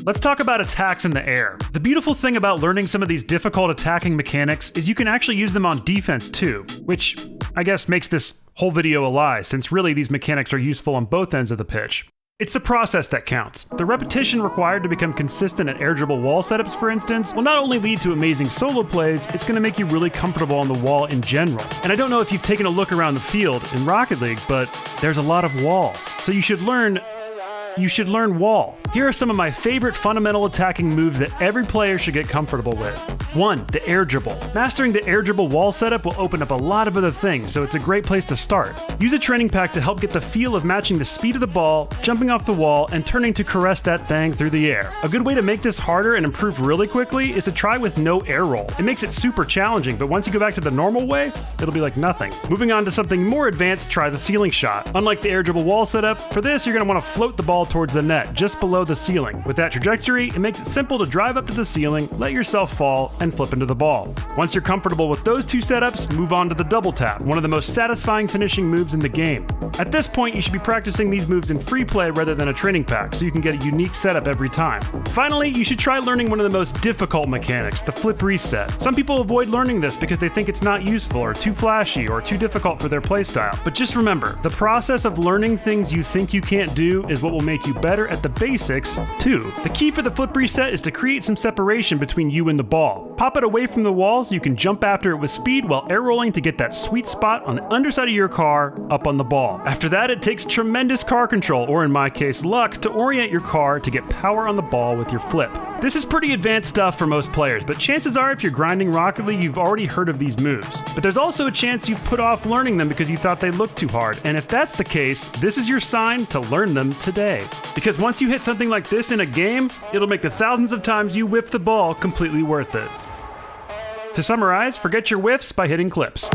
Let's talk about attacks in the air. The beautiful thing about learning some of these difficult attacking mechanics is you can actually use them on defense too, which I guess makes this whole video a lie, since really these mechanics are useful on both ends of the pitch. It's the process that counts. The repetition required to become consistent at air dribble wall setups, for instance, will not only lead to amazing solo plays, it's going to make you really comfortable on the wall in general. And I don't know if you've taken a look around the field in Rocket League, but there's a lot of wall. So you should learn wall. Here are some of my favorite fundamental attacking moves that every player should get comfortable with. 1. The air dribble. Mastering the air dribble wall setup will open up a lot of other things, so it's a great place to start. Use a training pack to help get the feel of matching the speed of the ball, jumping off the wall, and turning to caress that thing through the air. A good way to make this harder and improve really quickly is to try with no air roll. It makes it super challenging, but once you go back to the normal way, it'll be like nothing. Moving on to something more advanced, try the ceiling shot. Unlike the air dribble wall setup, for this you're going to want to float the ball towards the net, just below the ceiling. With that trajectory, it makes it simple to drive up to the ceiling, let yourself fall, and flip into the ball. Once you're comfortable with those two setups, move on to the double tap, one of the most satisfying finishing moves in the game. At this point, you should be practicing these moves in free play rather than a training pack, so you can get a unique setup every time. Finally, you should try learning one of the most difficult mechanics, the flip reset. Some people avoid learning this because they think it's not useful or too flashy or too difficult for their playstyle. But just remember, the process of learning things you think you can't do is what will make you better at the basics too. The key for the flip reset is to create some separation between you and the ball. Pop it away from the wall so you can jump after it with speed while air rolling to get that sweet spot on the underside of your car up on the ball. After that, it takes tremendous car control, or in my case luck, to orient your car to get power on the ball with your flip. This is pretty advanced stuff for most players, but chances are if you're grinding Rocket League, you've already heard of these moves. But there's also a chance you've put off learning them because you thought they looked too hard, and if that's the case, this is your sign to learn them today. Because once you hit something like this in a game, it'll make the thousands of times you whiff the ball completely worth it. To summarize, forget your whiffs by hitting clips.